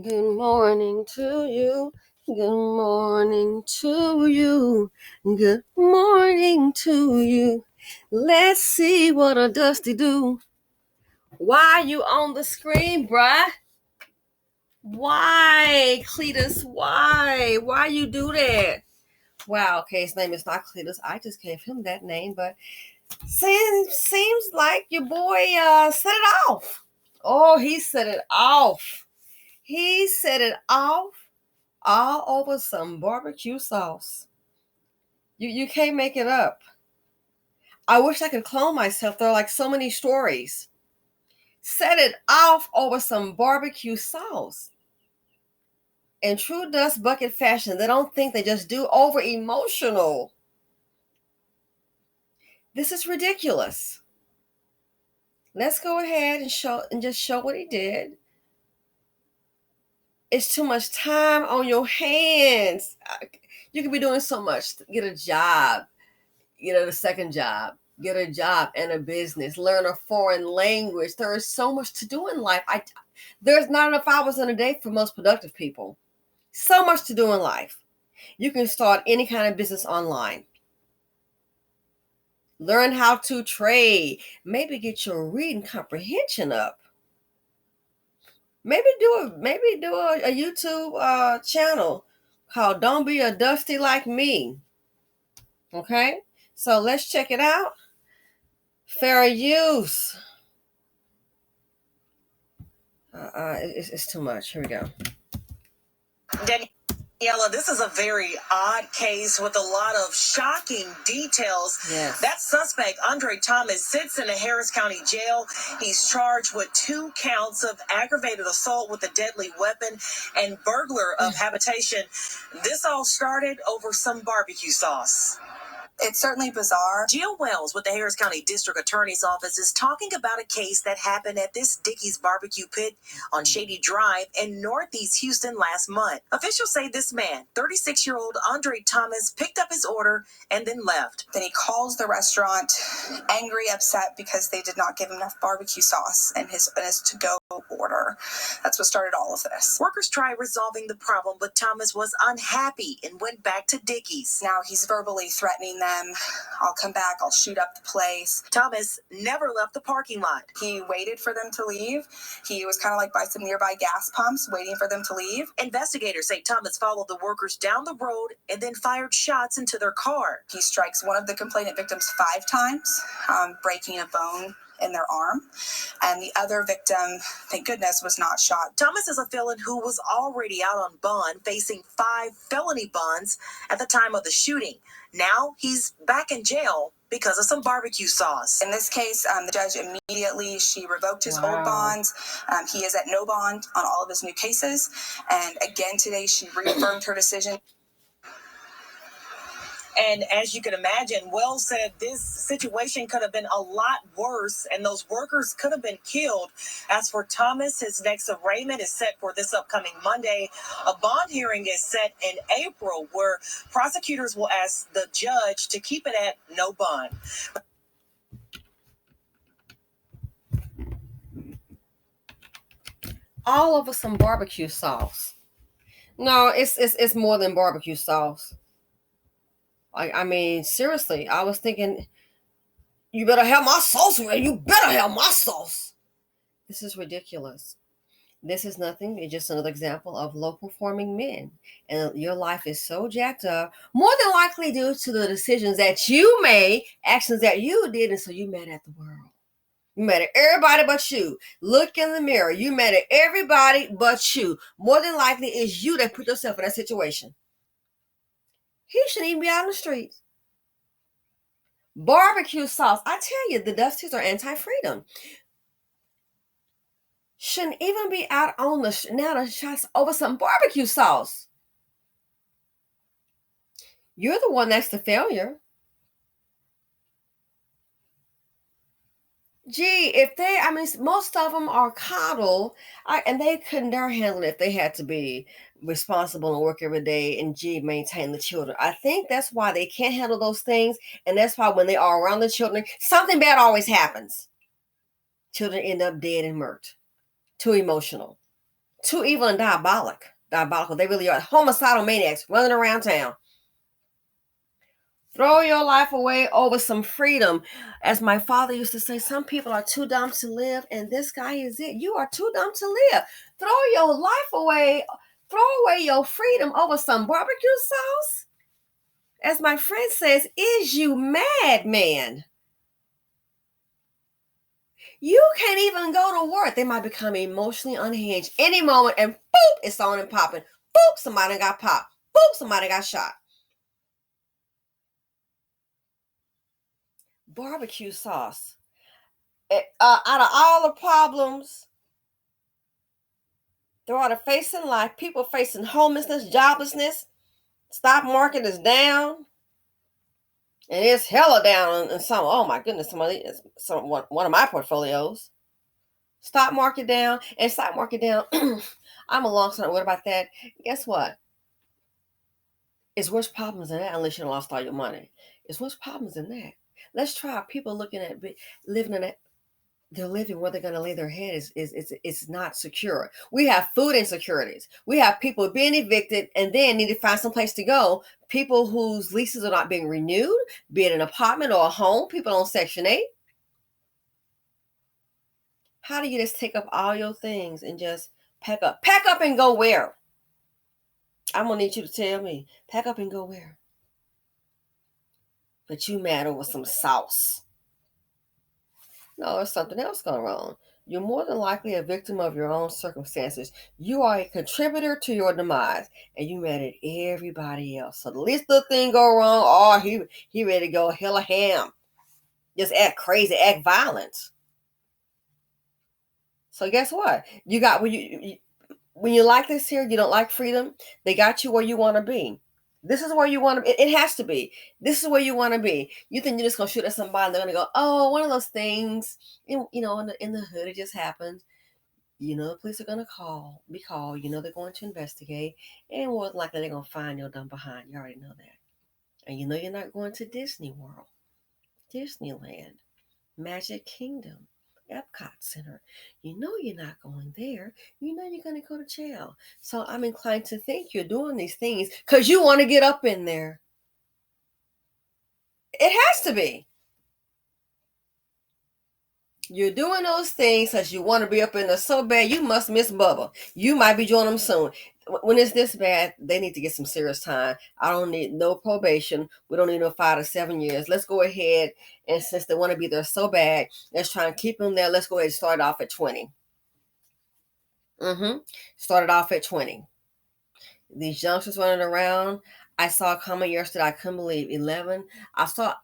Good morning to you. Good morning to you. Good morning to you. Let's see what a Dusty do. Why you on the screen, bruh? Why, Cletus? Why? Why you do that? Wow, okay, his name is not Cletus. I just gave him that name, but seems like your boy set it off. Oh, he set it off. He set it off all over some barbecue sauce. You can't make it up. I wish I could clone myself. There are like so many stories. Set it off over some barbecue sauce. In true Dust Bucket fashion, they don't think, they just do. Over emotional. This is ridiculous. Let's go ahead and just show what he did. It's too much time on your hands. You could be doing so much. Get a job, the second job, get a job and a business, learn a foreign language. There is so much to do in life. There's not enough hours in a day for most productive people. So much to do in life. You can start any kind of business online. Learn how to trade. Maybe get your reading comprehension up. Maybe do a YouTube channel called Don't Be a Dusty Like Me. Okay? So let's check it out. Fair use. It's too much. Here we go. Daniela, this is a very odd case with a lot of shocking details. Yes. That suspect, Andre Thomas, sits in a Harris County jail. He's charged with 2 counts of aggravated assault with a deadly weapon and burglar of habitation. This all started over some barbecue sauce. It's certainly bizarre. Jill Wells with the Harris County District Attorney's Office is talking about a case that happened at this Dickey's Barbecue Pit on Shady Drive in Northeast Houston last month. Officials say this man, 36-year-old Andre Thomas, picked up his order and then left. Then he calls the restaurant, angry, upset because they did not give him enough barbecue sauce in his to-go order. That's what started all of this. Workers tried resolving the problem, but Thomas was unhappy and went back to Dickey's. Now he's verbally threatening them. I'll come back. I'll shoot up the place. Thomas never left the parking lot. He waited for them to leave. He was kind of like by some nearby gas pumps waiting for them to leave. Investigators say Thomas followed the workers down the road and then fired shots into their car. He strikes one of the complainant victims 5 times, breaking a bone in their arm, and the other victim, thank goodness, was not shot. Thomas is a felon who was already out on bond, facing 5 felony bonds at the time of the shooting. Now he's back in jail because of some barbecue sauce. In this case, the judge immediately, she revoked his old bonds. He is at no bond on all of his new cases, and again today she reaffirmed her decision. And as you can imagine, Wells said this situation could have been a lot worse and those workers could have been killed. As for Thomas, his next arraignment is set for this upcoming Monday. A bond hearing is set in April where prosecutors will ask the judge to keep it at no bond. All over some barbecue sauce. No, it's more than barbecue sauce. I mean, seriously, I was thinking, you better have my sauce, man. You better have my sauce. This is ridiculous. This is nothing. It's just another example of low-performing men. And your life is so jacked up, more than likely due to the decisions that you made, actions that you did, and so you mad at the world. You mad at everybody but you. Look in the mirror. You mad at everybody but you. More than likely, it's you that put yourself in that situation. He shouldn't even be out on the streets. Barbecue sauce. I tell you, the Dusties are anti-freedom. Shouldn't even be out on the shots over some barbecue sauce. You're the one that's the failure. Gee, most of them are coddled, and they couldn't dare handle it if they had to be responsible and work every day and maintain the children. I think that's why they can't handle those things, and that's why when they are around the children, something bad always happens. Children end up dead and murked. Too emotional. Too evil and diabolical. They really are homicidal maniacs running around town. Throw your life away over some freedom. As my father used to say, some people are too dumb to live, and this guy is it. You are too dumb to live. Throw your life away. Throw away your freedom over some barbecue sauce. As my friend says, is you mad, man? You can't even go to work. They might become emotionally unhinged any moment, and boop, it's on and popping. Boop, somebody got popped. Boop, somebody got shot. Barbecue sauce. Out of all the problems there are to face in life, people facing homelessness, joblessness, stock market is down, and it's hella down in some. Oh my goodness, one of my portfolios. Stock market down. I'm alongside. What about that? Guess what? It's worse problems than that. Unless you lost all your money, it's worse problems than that. Let's try people looking at living in a they're living where they're going to lay their head is not secure. We have food insecurities. We have people being evicted and then need to find some place to go. People whose leases are not being renewed, be it an apartment or a home, people on Section 8. How do you just take up all your things and just pack up? Pack up and go where? I'm going to need you to tell me. Pack up and go where? But you mad over some sauce. No, there's something else going wrong. You're more than likely a victim of your own circumstances. You are a contributor to your demise, and you mad at everybody else. So the least little thing go wrong, oh, he ready to go hella ham. Just act crazy, act violent. So guess what? You got when you like this here, you don't like freedom. They got you where you want to be. This is where you want to. It has to be. This is where you want to be. You think you're just gonna shoot at somebody? And they're gonna go, "Oh, one of those things." In the hood, it just happens. The police are gonna be called. They're going to investigate, and more than likely they're gonna find your dumb behind. You already know that, and you're not going to Disney World, Disneyland, Magic Kingdom, Epcot Center. You're not going there. You're going to go to jail. So I'm inclined to think you're doing these things because you want to get up in there. It has to be. You're doing those things because you want to be up in there so bad. You must miss Bubba. You might be joining them soon. When it's this bad, they need to get some serious time. I don't need no probation. We don't need no 5 to 7 years. Let's go ahead, and since they want to be there so bad, let's try and keep them there. Let's go ahead and start off at 20. Started off at 20. These youngsters running around. I saw a comment yesterday. I couldn't believe 11.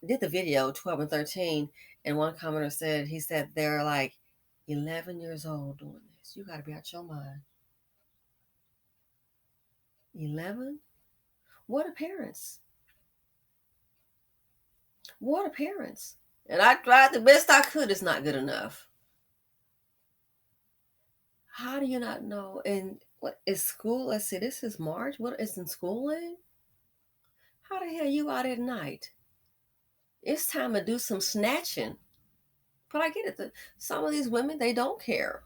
Did the video 12 and 13, and one commenter said they're like 11 years old doing this. You got to be out your mind. 11? What are parents? What are parents? And I tried the best I could. It's not good enough. How do you not know? And what is school? Let's see. This is March. What is in schooling? How the hell are you out at night? It's time to do some snatching. But I get it. Some of these women, they don't care.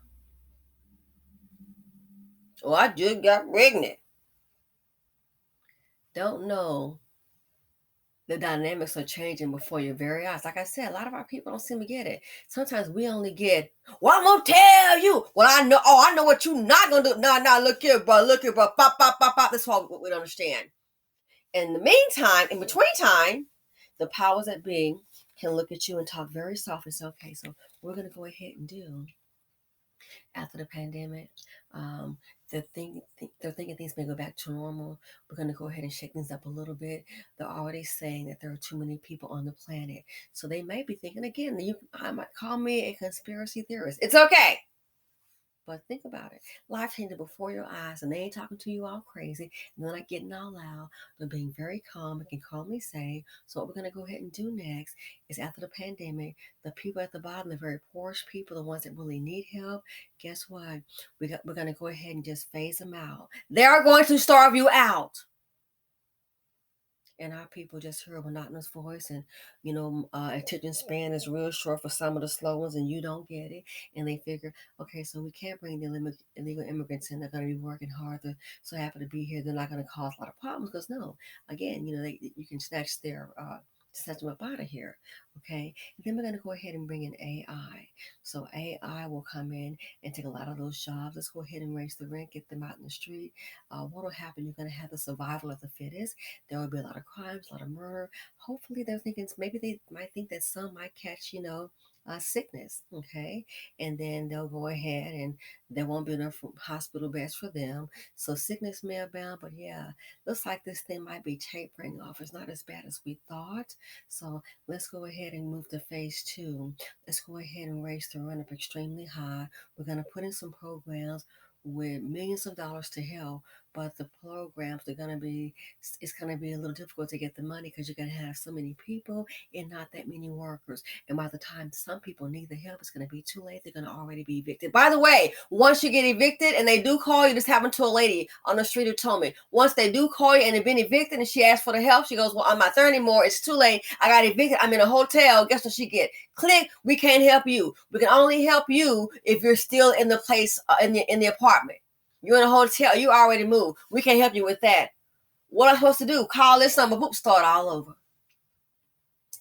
Oh, I just got pregnant. Don't know the dynamics are changing before your very eyes. Like I said, a lot of our people don't seem to get it. Sometimes we only get, well, I'm going to tell you. Well, I know what you're not going to do. No, look here, bro. Pop, pop, pop, pop. That's what we don't understand. In the meantime, in between time, the powers that be can look at you and talk very soft and say, okay, so we're going to go ahead and do after the pandemic. They're thinking things may go back to normal. We're going to go ahead and shake things up a little bit. They're already saying that there are too many people on the planet. So they may be thinking again, I might call me a conspiracy theorist. It's okay. But think about it. Life changing before your eyes, and they ain't talking to you all crazy, and they're not getting all loud. They're being very calm and can calmly say, so what we're going to go ahead and do next is after the pandemic, the people at the bottom, the very poorest people, the ones that really need help, guess what? We're going to go ahead and just phase them out. They are going to starve you out. And our people just hear a monotonous voice, and attention span is real short for some of the slow ones, and you don't get it. And they figure, okay, so we can't bring the illegal immigrants in. They're going to be working hard. They're so happy to be here. They're not going to cause a lot of problems because no, again, you can snatch them up out of here. Okay, and then we're going to go ahead and bring in AI. So AI will come in and take a lot of those jobs. Let's go ahead and raise the rent, get them out in the street. What will happen? You're going to have the survival of the fittest. There will be a lot of crimes, a lot of murder. Hopefully, they're thinking maybe they might think that some might catch, sickness. Okay, and then they'll go ahead and there won't be enough hospital beds for them. So sickness may abound, but yeah, looks like this thing might be tapering off. It's not as bad as we thought. So let's go ahead and move to phase two. Let's go ahead and raise the run up extremely high. We're going to put in some programs with millions of dollars to help, but the programs are going to be, it's going to be a little difficult to get the money because you're going to have so many people and not that many workers. And by the time some people need the help, it's going to be too late. They're going to already be evicted. By the way, once you get evicted and they do call you, this happened to a lady on the street who told me, once they do call you and they've been evicted and she asked for the help, she goes, well, I'm not there anymore. It's too late. I got evicted. I'm in a hotel. Guess what she get? Click. We can't help you. We can only help you if you're still in the place, in the apartment. You're in a hotel. You already moved. We can't help you with that. What am I supposed to do? Call this number. Boop, start all over.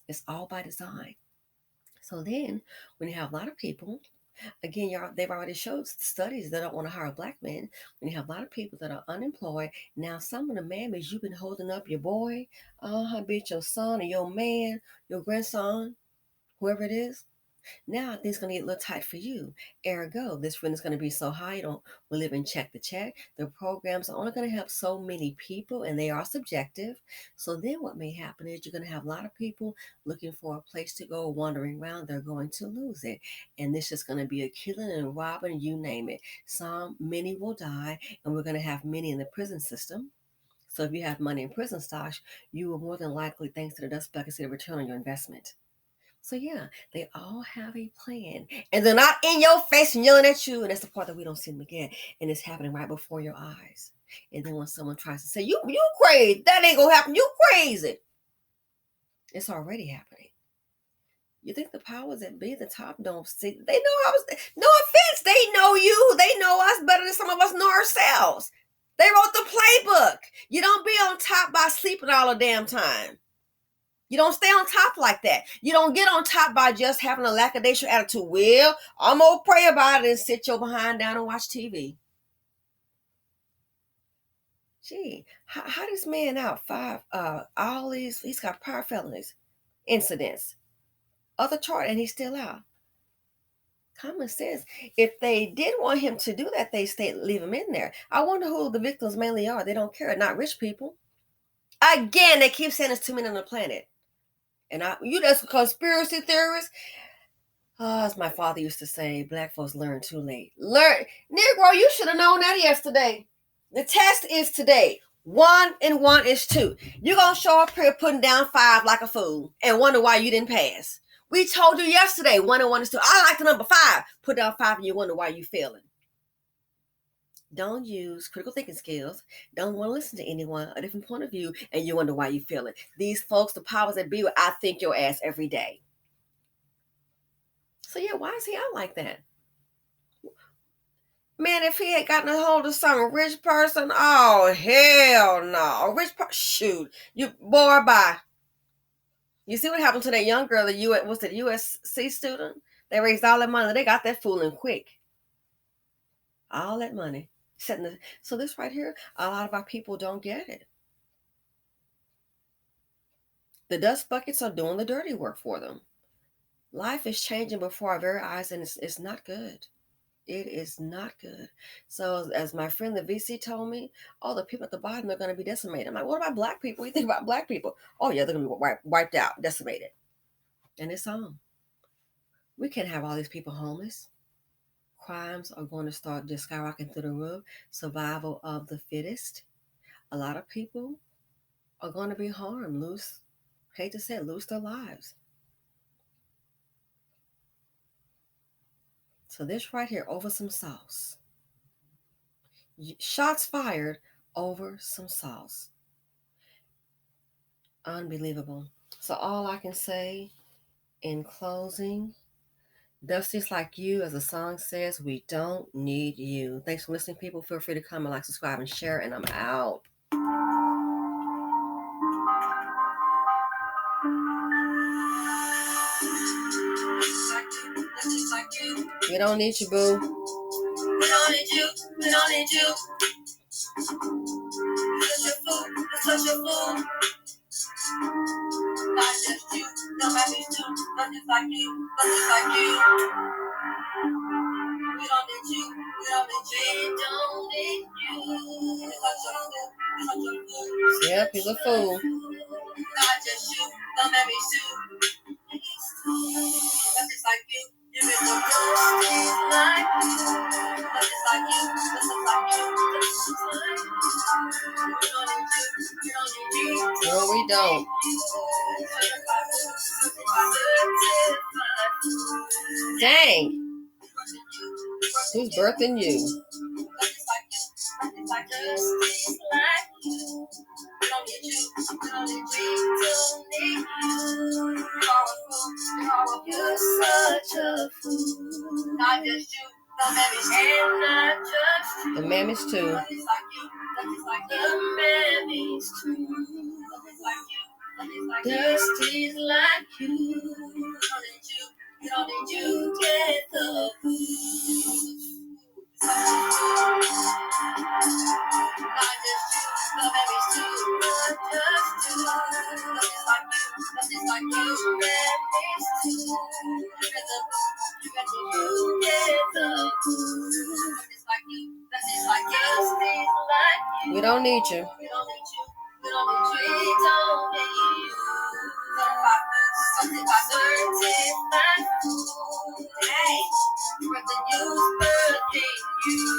It's all by design. So then, when you have a lot of people, again, they've already showed studies that don't want to hire black men. When you have a lot of people that are unemployed, now some of the mammies you've been holding up your boy, be it your son or your man, your grandson, whoever it is. Now things going to get a little tight for you. Ergo, this rent is going to be so high, you don't we live in check to check. The programs are only going to help so many people, and they are subjective. So then what may happen is you're going to have a lot of people looking for a place to go, wandering around. They're going to lose it. And this is going to be a killing and robbing, you name it. Many will die, and we're going to have many in the prison system. So if you have money in prison stocks, you will more than likely, thanks to the dust bucket, see a return on your investment. So yeah, they all have a plan, and they're not in your face and yelling at you. And that's the part that we don't see them again, and it's happening right before your eyes. And then when someone tries to say you crazy, that ain't gonna happen. You crazy. It's already happening. You think the powers that be at the top don't see? They know no offense. They know you. They know us better than some of us know ourselves. They wrote the playbook. You don't be on top by sleeping all the damn time. You don't stay on top like that. You don't get on top by just having a lackadaisical attitude. Well, I'm going to pray about it and sit your behind down and watch TV. Gee, how this man out all these, he's got prior felonies, incidents, other chart, and he's still out. Common sense. If they did want him to do that, they leave him in there. I wonder who the victims mainly are. They don't care. Not rich people. Again, they keep saying there's too many on the planet. And you just a conspiracy theorist. As my father used to say, black folks learn too late. Negro, you should have known that yesterday. The test is today. 1 and 1 is 2. You're going to show up here putting down 5 like a fool and wonder why you didn't pass. We told you yesterday 1 and 1 is 2. I like the number 5. Put down 5 and you wonder why you're failing. Don't use critical thinking skills. Don't want to listen to anyone, a different point of view, and you wonder why you failing. These folks, the powers that be, I think your ass every day. So yeah, why is he out like that? Man, if he had gotten a hold of some rich person, oh hell no. A rich person, shoot. You boy, bye. You see what happened to that young girl, the USC student? They raised all that money. They got that fooling quick. All that money. So this right here, a lot of our people don't get it. The dust buckets are doing the dirty work for them. Life is changing before our very eyes, and it's not good. It is not good. So as my friend the VC told me, the people at the bottom are going to be decimated. I'm like, what about black people? What do you think about black people? Oh yeah, they're going to be wiped out, decimated. And it's on. We can't have all these people homeless. Crimes are going to start just skyrocketing through the roof. Survival of the fittest. A lot of people are going to be harmed, lose their lives. So this right here, over some sauce. Shots fired over some sauce. Unbelievable. So all I can say in closing, Dusty's like you, as the song says, we don't need you. Thanks for listening, people. Feel free to comment, like, subscribe, and share, and I'm out. We don't need you, boo. We don't need you. We don't need you. Such a fool. You're such a fool. Not just you. Nobody's too. Not just like you. Not just like you. We don't need you. We don't need you. We don't need you. You're such a fool. You're such a fool. Yep, he's a fool. Not just you. Don't make me sue. Not just like you. You make the most like you. Not just like you. Not just like you. We don't need you. We don't need you. No, we don't. Dang. Who's birthing you? You're such a fool. Not just you, the mammies, and not just you. The mammies too. The mammies too. Dusty's like you. We don't need you, get the food. Not just you, the babies too. Not just you. Nothing like you, babies too. You get the food. Nothing like you, nothing like you. We don't need you. We don't need you. We don't need you. We don't need you. Something about certain food. Hey, birthday you, birthday you.